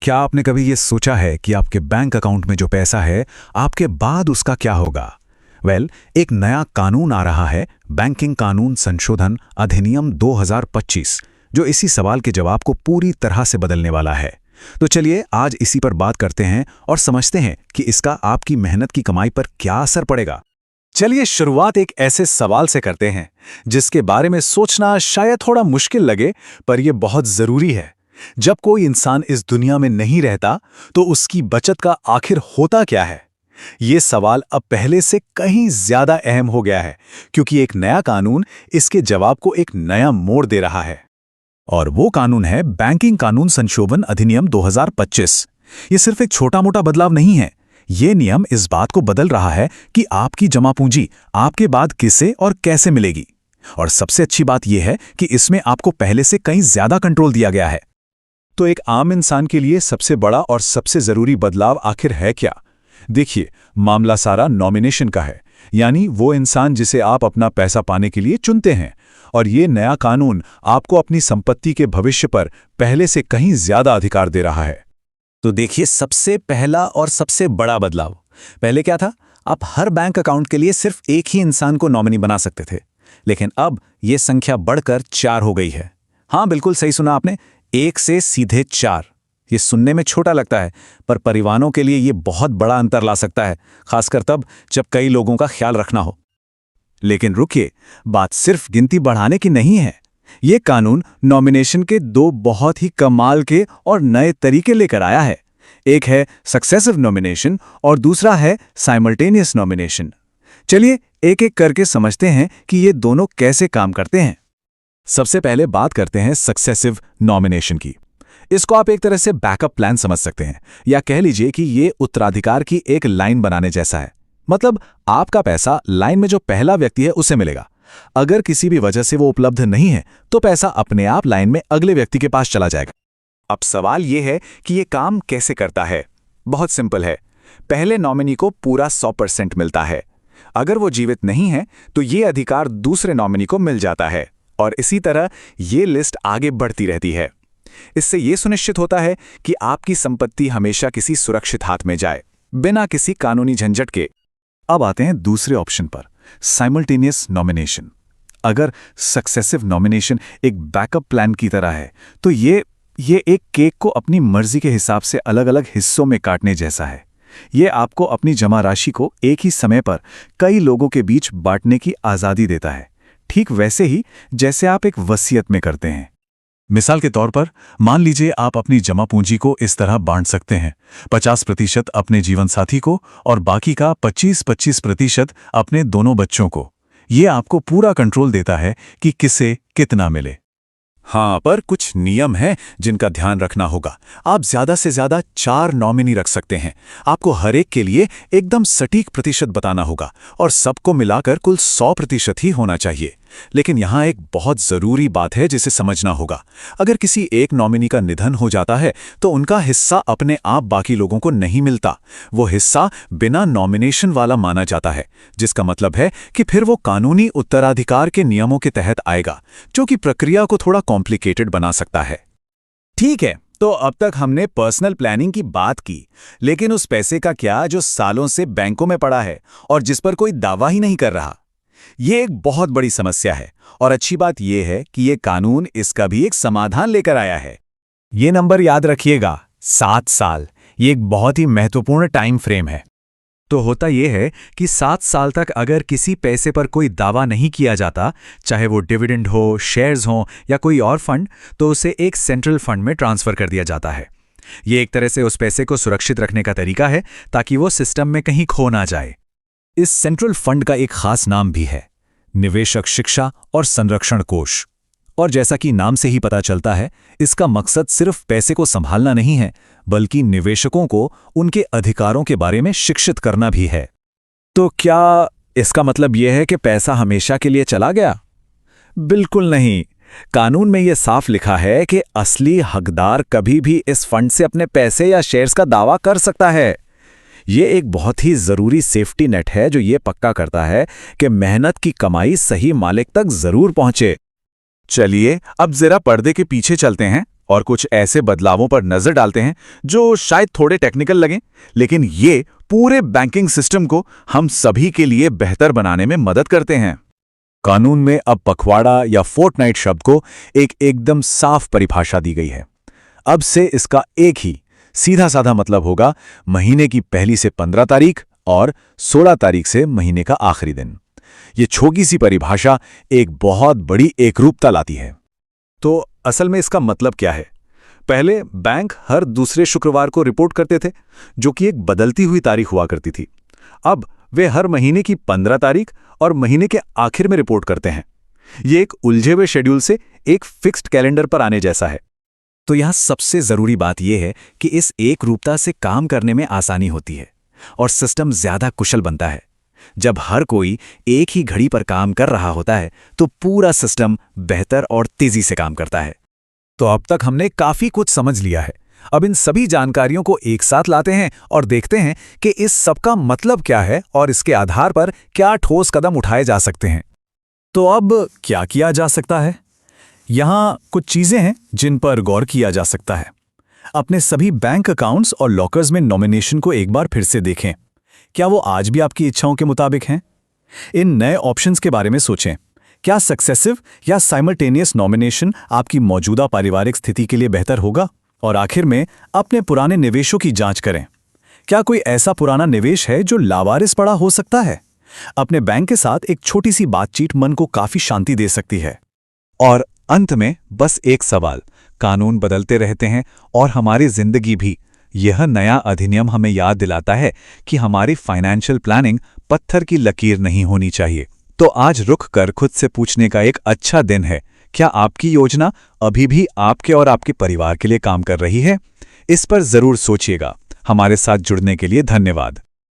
क्या आपने कभी ये सोचा है कि आपके बैंक अकाउंट में जो पैसा है, आपके बाद उसका क्या होगा? एक नया कानून आ रहा है, बैंकिंग कानून संशोधन अधिनियम 2025, जो इसी सवाल के जवाब को पूरी तरह से बदलने वाला है। तो चलिए आज इसी पर बात करते हैं और समझते हैं कि इसका आपकी मेहनत की कमाई पर क्या असर पड़ेगा। चलिए शुरुआत एक ऐसे सवाल से करते हैं जिसके बारे में सोचना शायद थोड़ा मुश्किल लगे, पर यह बहुत जरूरी है। जब कोई इंसान इस दुनिया में नहीं रहता तो उसकी बचत का आखिर होता क्या है? ये सवाल अब पहले से कहीं ज्यादा अहम हो गया है, क्योंकि एक नया कानून इसके जवाब को एक नया मोड़ दे रहा है। और वो कानून है बैंकिंग कानून संशोधन अधिनियम 2025। ये सिर्फ एक छोटा मोटा बदलाव नहीं है। ये नियम इस बात को बदल रहा है कि आपकी जमा पूंजी आपके बाद किसे और कैसे मिलेगी। और सबसे अच्छी बात यह है कि इसमें आपको पहले से कहीं ज्यादा कंट्रोल दिया गया है। तो एक आम इंसान के लिए सबसे बड़ा और सबसे जरूरी बदलाव आखिर है क्या? देखिए, मामला सारा नॉमिनेशन का है, यानी वो इंसान जिसे आप अपना पैसा पाने के लिए चुनते हैं। और ये नया कानून आपको अपनी संपत्ति के भविष्य पर पहले से कहीं ज्यादा अधिकार दे रहा है। तो देखिए, सबसे पहला और सबसे बड़ा बदलाव। पहले क्या था? आप हर बैंक अकाउंट के लिए सिर्फ एक ही इंसान को नॉमिनी बना सकते थे, लेकिन अब यह संख्या बढ़कर 4 हो गई है। हाँ, बिल्कुल सही सुना आपने, 1 से सीधे 4। ये सुनने में छोटा लगता है, पर परिवारों के लिए ये बहुत बड़ा अंतर ला सकता है, खासकर तब जब कई लोगों का ख्याल रखना हो। लेकिन रुकिए, बात सिर्फ गिनती बढ़ाने की नहीं है। ये कानून नॉमिनेशन के 2 बहुत ही कमाल के और नए तरीके लेकर आया है। एक है सक्सेसिव नॉमिनेशन और दूसरा है साइमल्टेनियस नॉमिनेशन। चलिए एक एक करके समझते हैं कि ये दोनों कैसे काम करते हैं। सबसे पहले बात करते हैं सक्सेसिव नॉमिनेशन की। इसको आप एक तरह से बैकअप प्लान समझ सकते हैं, या कह लीजिए कि ये उत्तराधिकार की एक लाइन बनाने जैसा है। मतलब आपका पैसा लाइन में जो पहला व्यक्ति है उसे मिलेगा। अगर किसी भी वजह से वो उपलब्ध नहीं है तो पैसा अपने आप लाइन में अगले व्यक्ति के पास चला जाएगा। अब सवाल ये है कि ये काम कैसे करता है। बहुत सिंपल है। पहले नॉमिनी को पूरा 100% मिलता है। अगर वो जीवित नहीं है तो ये अधिकार दूसरे नॉमिनी को मिल जाता है, और इसी तरह ये लिस्ट आगे बढ़ती रहती है। इससे ये सुनिश्चित होता है कि आपकी संपत्ति हमेशा किसी सुरक्षित हाथ में जाए, बिना किसी कानूनी झंझट के। अब आते हैं दूसरे ऑप्शन पर, साइमल्टेनियस नॉमिनेशन। अगर सक्सेसिव नॉमिनेशन एक बैकअप प्लान की तरह है तो ये एक केक को अपनी मर्जी के हिसाब से अलग अलग हिस्सों में काटने जैसा है। ये आपको अपनी जमा राशि को एक ही समय पर कई लोगों के बीच बांटने की आज़ादी देता है, ठीक वैसे ही जैसे आप एक वसीयत में करते हैं। मिसाल के तौर पर मान लीजिए आप अपनी जमा पूंजी को इस तरह बांट सकते हैं, 50% अपने जीवनसाथी को और बाकी का 25% अपने दोनों बच्चों को। ये आपको पूरा कंट्रोल देता है कि किसे कितना मिले। हाँ, पर कुछ नियम हैं जिनका ध्यान रखना होगा। आप ज्यादा से ज्यादा 4 नॉमिनी रख सकते हैं। आपको हर एक के लिए एकदम सटीक प्रतिशत बताना होगा, और सबको मिलाकर कुल 100% ही होना चाहिए। लेकिन यहाँ एक बहुत जरूरी बात है जिसे समझना होगा। अगर किसी एक नॉमिनी का निधन हो जाता है तो उनका हिस्सा अपने आप बाकी लोगों को नहीं मिलता। वो हिस्सा बिना नॉमिनेशन वाला माना जाता है, जिसका मतलब है कि फिर वो कानूनी उत्तराधिकार के नियमों के तहत आएगा, जो कि प्रक्रिया को थोड़ा कॉम्प्लिकेटेड बना सकता है। ठीक है, तो अब तक हमने पर्सनल प्लानिंग की बात की, लेकिन उस पैसे का क्या जो सालों से बैंकों में पड़ा है और जिस पर कोई दावा ही नहीं कर रहा? ये एक बहुत बड़ी समस्या है, और अच्छी बात यह है कि ये कानून इसका भी एक समाधान लेकर आया है। ये नंबर याद रखिएगा, 7 साल। ये एक बहुत ही महत्वपूर्ण टाइम फ्रेम है। तो होता यह है कि 7 साल तक अगर किसी पैसे पर कोई दावा नहीं किया जाता, चाहे वो डिविडेंड हो, शेयर्स हो या कोई और फंड, तो उसे एक सेंट्रल फंड में ट्रांसफर कर दिया जाता है। ये एक तरह से उस पैसे को सुरक्षित रखने का तरीका है, ताकि वो सिस्टम में कहीं खो ना जाए। इस सेंट्रल फंड का एक खास नाम भी है, निवेशक शिक्षा और संरक्षण कोष। और जैसा कि नाम से ही पता चलता है, इसका मकसद सिर्फ पैसे को संभालना नहीं है, बल्कि निवेशकों को उनके अधिकारों के बारे में शिक्षित करना भी है। तो क्या इसका मतलब यह है कि पैसा हमेशा के लिए चला गया? बिल्कुल नहीं। कानून में यह साफ लिखा है कि असली हकदार कभी भी इस फंड से अपने पैसे या शेयर्स का दावा कर सकता है। ये एक बहुत ही जरूरी सेफ्टी नेट है जो ये पक्का करता है कि मेहनत की कमाई सही मालिक तक जरूर पहुंचे। चलिए अब जरा पर्दे के पीछे चलते हैं और कुछ ऐसे बदलावों पर नजर डालते हैं जो शायद थोड़े टेक्निकल लगें, लेकिन ये पूरे बैंकिंग सिस्टम को हम सभी के लिए बेहतर बनाने में मदद करते हैं। कानून में अब पखवाड़ा या फोर्टनाइट शब्द को एक एकदम साफ परिभाषा दी गई है। अब से इसका एक ही सीधा साधा मतलब होगा महीने की पहली से 15 तारीख और 16 तारीख से महीने का आखिरी दिन। ये छोटी सी परिभाषा एक बहुत बड़ी एकरूपता लाती है। तो असल में इसका मतलब क्या है? पहले बैंक हर दूसरे शुक्रवार को रिपोर्ट करते थे, जो कि एक बदलती हुई तारीख हुआ करती थी। अब वे हर महीने की 15 तारीख और महीने के आखिर में रिपोर्ट करते हैं। ये एक उलझे हुए शेड्यूल से एक फिक्स्ड कैलेंडर पर आने जैसा है। तो यहाँ सबसे जरूरी बात यह है कि इस एक रूपता से काम करने में आसानी होती है और सिस्टम ज्यादा कुशल बनता है। जब हर कोई एक ही घड़ी पर काम कर रहा होता है तो पूरा सिस्टम बेहतर और तेजी से काम करता है। तो अब तक हमने काफी कुछ समझ लिया है। अब इन सभी जानकारियों को एक साथ लाते हैं और देखते हैं कि इस सब का मतलब क्या है और इसके आधार पर क्या ठोस कदम उठाए जा सकते हैं। तो अब क्या किया जा सकता है? यहाँ कुछ चीजें हैं जिन पर गौर किया जा सकता है। अपने सभी बैंक अकाउंट्स और लॉकर्स में नॉमिनेशन को एक बार फिर से देखें। क्या वो आज भी आपकी इच्छाओं के मुताबिक हैं? इन नए ऑप्शंस के बारे में सोचें। क्या सक्सेसिव या साइमल्टेनियस नॉमिनेशन आपकी मौजूदा पारिवारिक स्थिति के लिए बेहतर होगा? और आखिर में अपने पुराने निवेशों की जांच करें। क्या कोई ऐसा पुराना निवेश है जो लावारिस पड़ा हो सकता है? अपने बैंक के साथ एक छोटी सी बातचीत मन को काफी शांति दे सकती है। और अंत में बस एक सवाल, कानून बदलते रहते हैं और हमारी जिंदगी भी। यह नया अधिनियम हमें याद दिलाता है कि हमारी फाइनेंशियल प्लानिंग पत्थर की लकीर नहीं होनी चाहिए। तो आज रुक कर खुद से पूछने का एक अच्छा दिन है, क्या आपकी योजना अभी भी आपके और आपके परिवार के लिए काम कर रही है? इस पर जरूर सोचिएगा। हमारे साथ जुड़ने के लिए धन्यवाद।